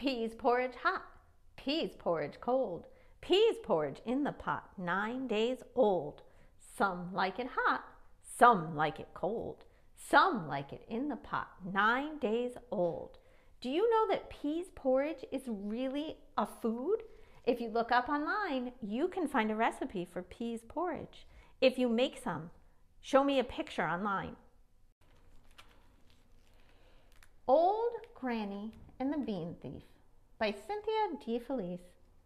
Peas porridge hot, peas porridge cold, peas porridge in the pot, 9 days old. Some like it hot, some like it cold, some like it in the pot, 9 days old. Do you know that peas porridge is really a food? If you look up online, you can find a recipe for peas porridge. If you make some, show me a picture online. Old Granny and the Bean Thief by Cynthia DeFelice.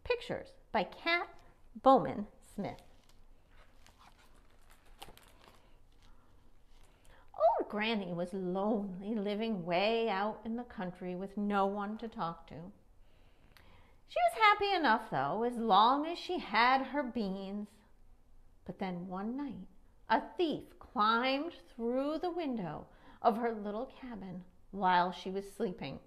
Pictures by Kat Bowman Smith. Old Granny was lonely, living way out in the country with no one to talk to. She was happy enough, though, as long as she had her beans. But then one night, a thief climbed through the window of her little cabin while she was sleeping.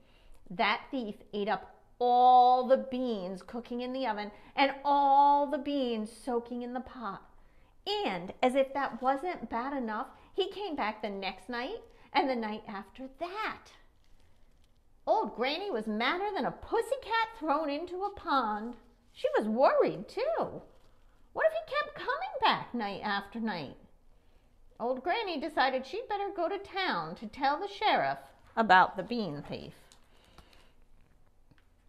That thief ate up all the beans cooking in the oven and all the beans soaking in the pot. And as if that wasn't bad enough, he came back the next night and the night after that. Old Granny was madder than a pussycat thrown into a pond. She was worried too. What if he kept coming back night after night? Old Granny decided she'd better go to town to tell the sheriff about the bean thief.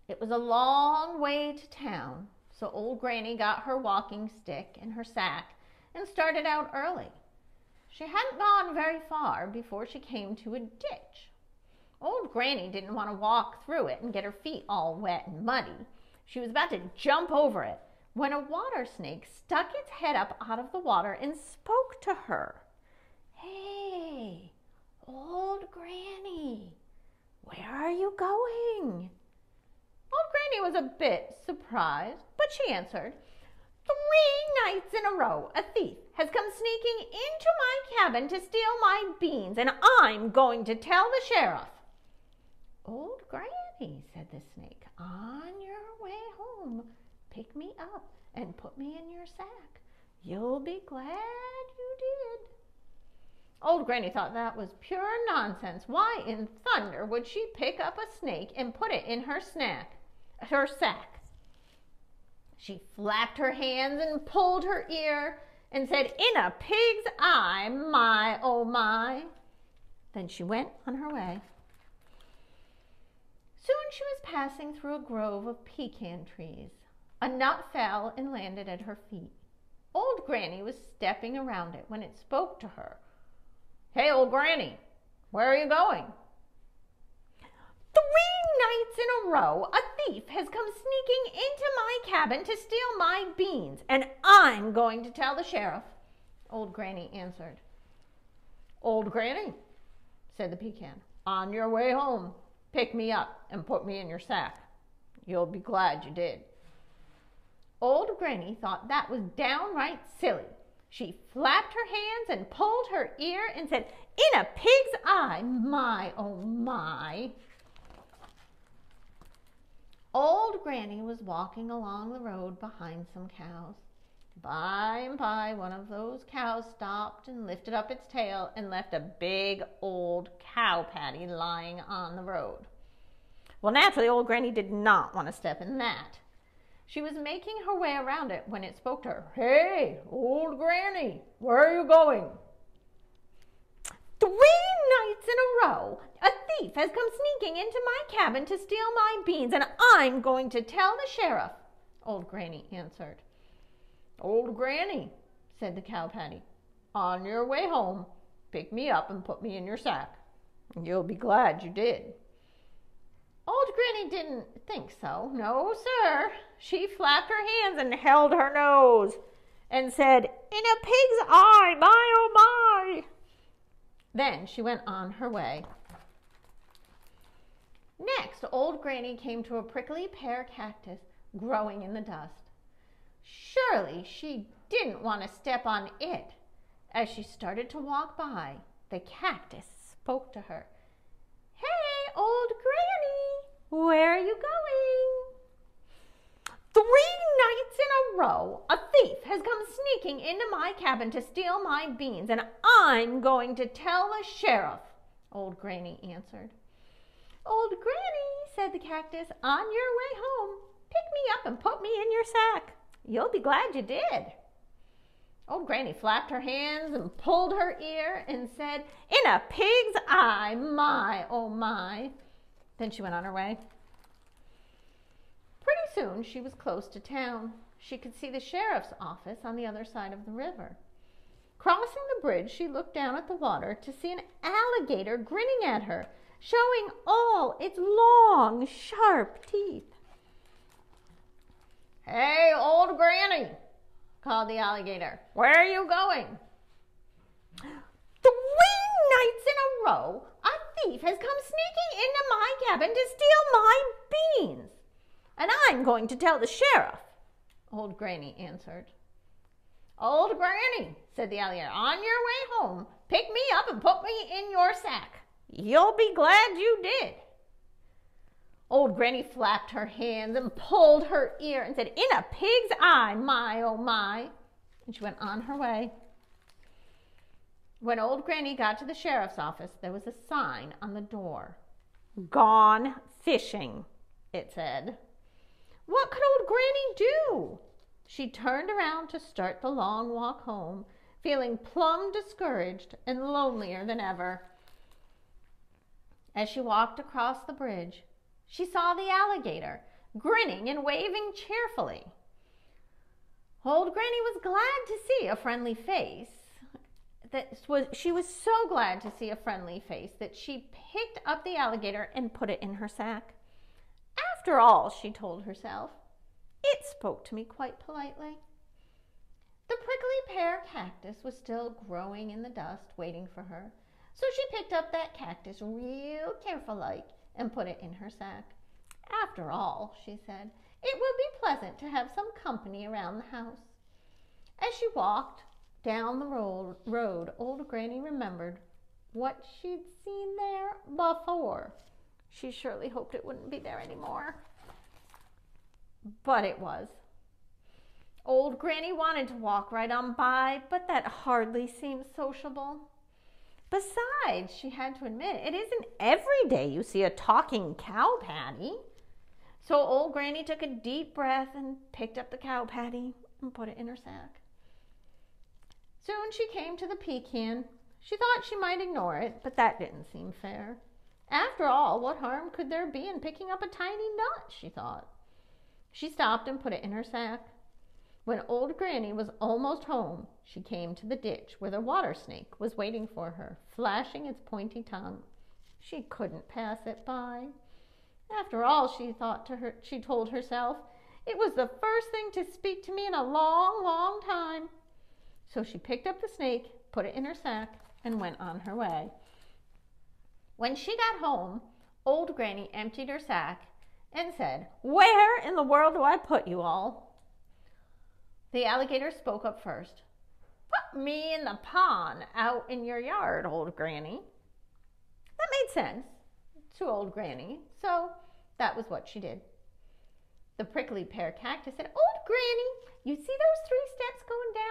It was a long way to town, so Old Granny got her walking stick and her sack and started out early. She hadn't gone very far before she came to a ditch. Old Granny didn't want to walk through it and get her feet all wet and muddy. She was about to jump over it when a water snake stuck its head up out of the water and spoke to her. "Hey, Old Granny, where are you going?" Old Granny was a bit surprised, but she answered, 3 nights in a row, a thief has come sneaking into my cabin to steal my beans, and I'm going to tell the sheriff. "Old Granny," said the snake, "on your way home, pick me up and put me in your sack. You'll be glad you did." Old Granny thought that was pure nonsense. Why in thunder would she pick up a snake and put it in her sack? She flapped her hands and pulled her ear and said, "In a pig's eye, my, oh my." Then she went on her way. Soon she was passing through a grove of pecan trees. A nut fell and landed at her feet. Old Granny was stepping around it when it spoke to her. "Hey, Old Granny, where are you going?" 3 nights in a row, a thief has come sneaking into my cabin to steal my beans, and I'm going to tell the sheriff, Old Granny answered. "Old Granny," said the pecan, "on your way home, pick me up and put me in your sack. You'll be glad you did." Old Granny thought that was downright silly. She flapped her hands and pulled her ear and said, "In a pig's eye, my, oh my." Old Granny was walking along the road behind some cows. By and by, one of those cows stopped and lifted up its tail and left a big old cow patty lying on the road. Well, naturally, Old Granny did not want to step in that. She was making her way around it when it spoke to her. "Hey, Old Granny, where are you going?" 3 nights in a row, a thief has come sneaking into my cabin to steal my beans, and I'm going to tell the sheriff, Old Granny answered. "Old Granny," said the cow patty, "on your way home, pick me up and put me in your sack. You'll be glad you did." Old Granny didn't think so. No, sir. She flapped her hands and held her nose and said, "In a pig's eye, my, oh my." Then she went on her way. Next, Old Granny came to a prickly pear cactus growing in the dust. Surely she didn't want to step on it. As she started to walk by, the cactus spoke to her. "Hey, Old Granny, where are you going?" 3 nights in a row, a thief has come sneaking into my cabin to steal my beans, and I'm going to tell the sheriff, Old Granny answered. "Old Granny," said the cactus, "on your way home, pick me up and put me in your sack. You'll be glad you did." Old Granny flapped her hands and pulled her ear and said, "In a pig's eye, my, oh my." Then she went on her way. Pretty soon she was close to town. She could see the sheriff's office on the other side of the river. Crossing the bridge, she looked down at the water to see an alligator grinning at her, showing all its long, sharp teeth. "Hey, old Granny," called the alligator. "Where are you going?" "3 nights in a row, a thief has come sneaking into my cabin to steal my beans, and I'm going to tell the sheriff," Old Granny answered. "Old Granny," said the alligator, "on your way home, pick me up and put me in your sack. You'll be glad you did." Old Granny flapped her hands and pulled her ear and said, "In a pig's eye, my, oh my." And she went on her way. When Old Granny got to the sheriff's office, there was a sign on the door. "Gone fishing," it said. What could Old Granny do? She turned around to start the long walk home, feeling plumb discouraged and lonelier than ever. As she walked across the bridge, she saw the alligator, grinning and waving cheerfully. Old Granny was glad to see a friendly face. She was so glad to see a friendly face that she picked up the alligator and put it in her sack. After all, she told herself, it spoke to me quite politely. The prickly pear cactus was still growing in the dust, waiting for her. So she picked up that cactus real careful-like and put it in her sack. After all, she said, it will be pleasant to have some company around the house. As she walked down the road, Old Granny remembered what she'd seen there before. She surely hoped it wouldn't be there anymore. But it was. Old Granny wanted to walk right on by, but that hardly seemed sociable. Besides, she had to admit, it isn't every day you see a talking cow patty. So Old Granny took a deep breath and picked up the cow patty and put it in her sack. Soon she came to the pecan. She thought she might ignore it, but that didn't seem fair. After all, what harm could there be in picking up a tiny nut, she thought. She stopped and put it in her sack. When Old Granny was almost home, she came to the ditch where the water snake was waiting for her, flashing its pointy tongue. She couldn't pass it by. After all, she told herself, it was the first thing to speak to me in a long, long time. So she picked up the snake, put it in her sack, and went on her way. When she got home, Old Granny emptied her sack and said, "Where in the world do I put you all?" The alligator spoke up first. "Put me in the pond out in your yard, Old Granny." That made sense to Old Granny, so that was what she did. The prickly pear cactus said, "Old Granny, you see those 3 steps going down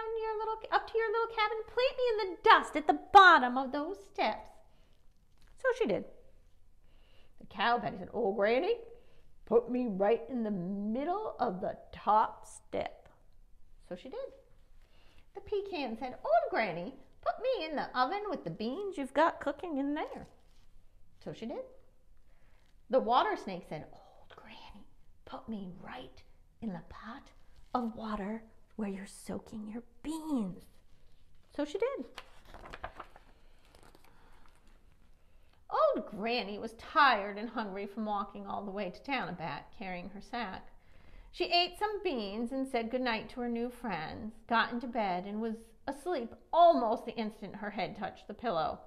up to your little cabin? Plant me in the dust at the bottom of those steps." So she did. The cow patty said, "Old Granny, put me right in the middle of the top step." So she did. The pecan said, "Old Granny, put me in the oven with the beans you've got cooking in there." So she did. The water snake said, "Old Granny, put me right in the pot of water where you're soaking your beans." So she did. Old Granny was tired and hungry from walking all the way to town and back, carrying her sack. She ate some beans and said goodnight to her new friends, got into bed, and was asleep almost the instant her head touched the pillow.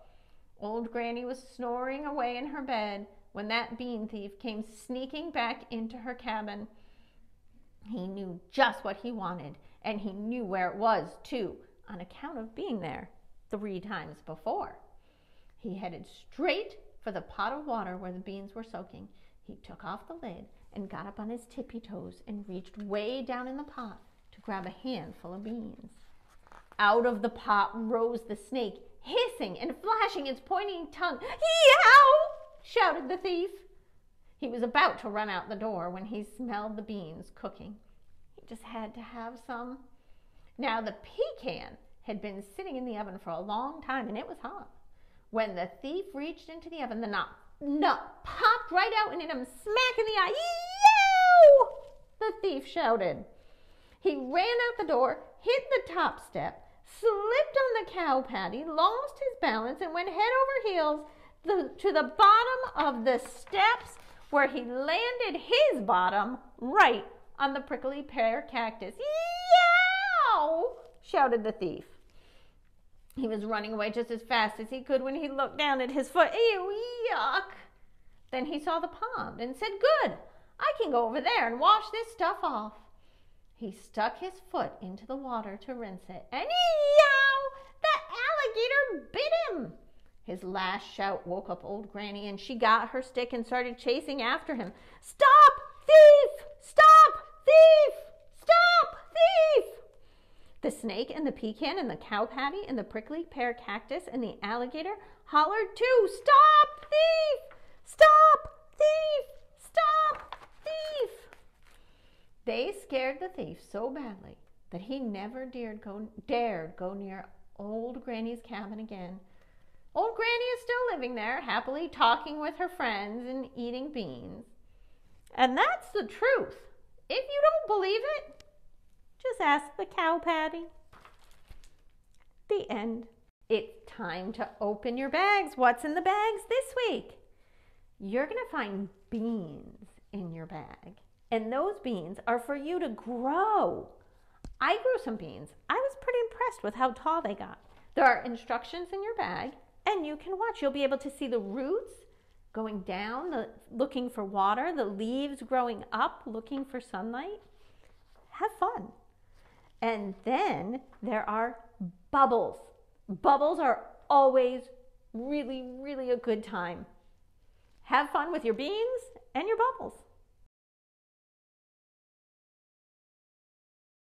Old Granny was snoring away in her bed when that bean thief came sneaking back into her cabin. He knew just what he wanted, and he knew where it was, too, on account of being there 3 times before. He headed straight for the pot of water where the beans were soaking. He took off the lid and got up on his tippy toes and reached way down in the pot to grab a handful of beans. Out of the pot rose the snake, hissing and flashing its pointing tongue. "Yow!" shouted the thief. He was about to run out the door when he smelled the beans cooking. He just had to have some. Now the pecan had been sitting in the oven for a long time and it was hot. When the thief reached into the oven, the nut popped right out and hit him smack in the eye. Yow! The thief shouted. He ran out the door, hit the top step, slipped on the cow patty, lost his balance, and went head over heels to the bottom of the steps, where he landed his bottom right on the prickly pear cactus. Yow! Shouted the thief. He was running away just as fast as he could when he looked down at his foot. Ew, yuck! Then he saw the pond and said, good, I can go over there and wash this stuff off. He stuck his foot into the water to rinse it, and yow! The alligator bit him. His last shout woke up old Granny, and she got her stick and started chasing after him. Stop, thief! Stop, thief! Stop, thief! The snake and the pecan and the cow patty and the prickly pear cactus and the alligator hollered too. Stop, thief! Stop, thief! Stop, thief! They scared the thief so badly that he never dared go near old Granny's cabin again. Old Granny is still living there, happily talking with her friends and eating beans. And that's the truth. If you don't believe it, just ask the cow patty. The end. It's time to open your bags. What's in the bags this week? You're going to find beans in your bag. And those beans are for you to grow. I grew some beans. I was pretty impressed with how tall they got. There are instructions in your bag, and you can watch. You'll be able to see the roots going down, looking for water, the leaves growing up, looking for sunlight. Have fun. And then there are bubbles. Bubbles are always really, really a good time. Have fun with your beans and your bubbles.